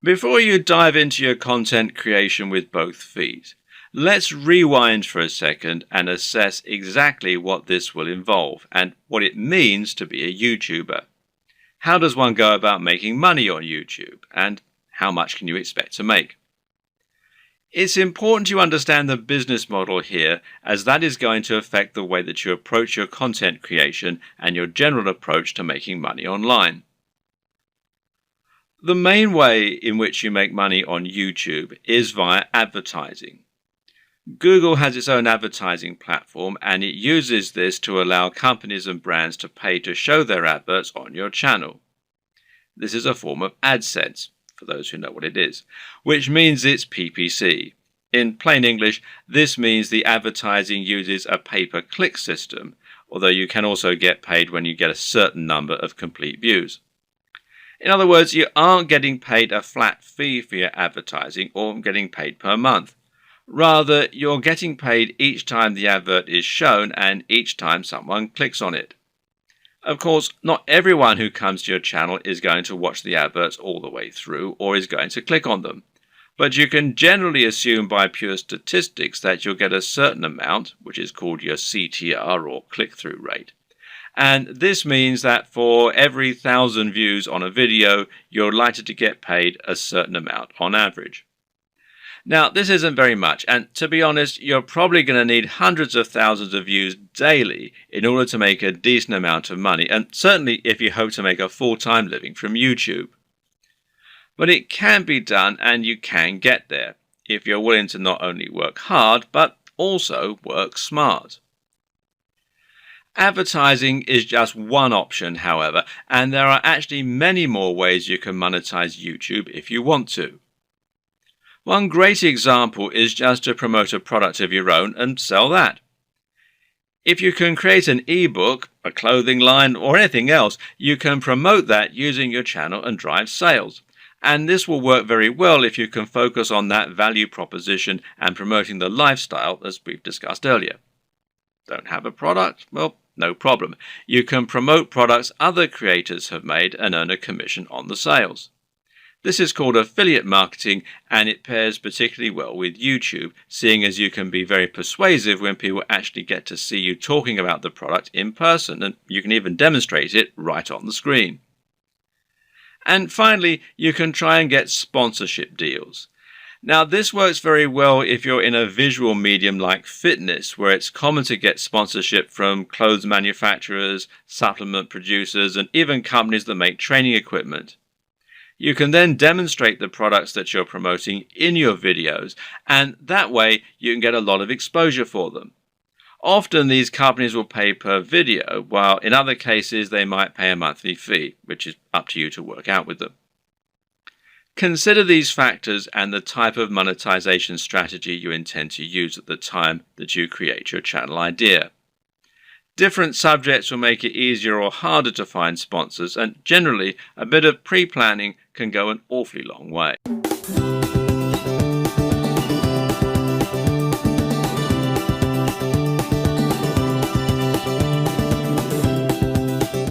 Before you dive into your content creation with both feet, let's rewind for a second and assess exactly what this will involve and what it means to be a YouTuber. How does one go about making money on YouTube, and how much can you expect to make? It's important you understand the business model here, as that is going to affect the way that you approach your content creation and your general approach to making money online. The main way in which you make money on YouTube is via advertising. Google has its own advertising platform, and it uses this to allow companies and brands to pay to show their adverts on your channel. This is a form of AdSense, for those who know what it is, which means it's PPC. In plain English, this means the advertising uses a pay-per-click system, although you can also get paid when you get a certain number of complete views. In other words, you aren't getting paid a flat fee for your advertising or getting paid per month. Rather, you're getting paid each time the advert is shown and each time someone clicks on it. Of course, not everyone who comes to your channel is going to watch the adverts all the way through or is going to click on them. But you can generally assume by pure statistics that you'll get a certain amount, which is called your CTR or click-through rate. And this means that for every 1,000 views on a video, you're likely to get paid a certain amount on average. Now, this isn't very much, and to be honest, you're probably going to need hundreds of thousands of views daily in order to make a decent amount of money, and certainly if you hope to make a full-time living from YouTube. But it can be done, and you can get there, if you're willing to not only work hard, but also work smart. Advertising is just one option, however, and there are actually many more ways you can monetize YouTube if you want to. One great example is just to promote a product of your own and sell that. If you can create an ebook, a clothing line, or anything else, you can promote that using your channel and drive sales. And this will work very well if you can focus on that value proposition and promoting the lifestyle as we've discussed earlier. Don't have a product? Well, no problem. You can promote products other creators have made and earn a commission on the sales. This is called affiliate marketing, and it pairs particularly well with YouTube, seeing as you can be very persuasive when people actually get to see you talking about the product in person, and you can even demonstrate it right on the screen. And finally, you can try and get sponsorship deals. Now, this works very well if you're in a visual medium like fitness, where it's common to get sponsorship from clothes manufacturers, supplement producers, and even companies that make training equipment. You can then demonstrate the products that you're promoting in your videos, and that way you can get a lot of exposure for them. Often these companies will pay per video, while in other cases they might pay a monthly fee, which is up to you to work out with them. Consider these factors and the type of monetization strategy you intend to use at the time that you create your channel idea. Different subjects will make it easier or harder to find sponsors, and generally a bit of pre-planning can go an awfully long way.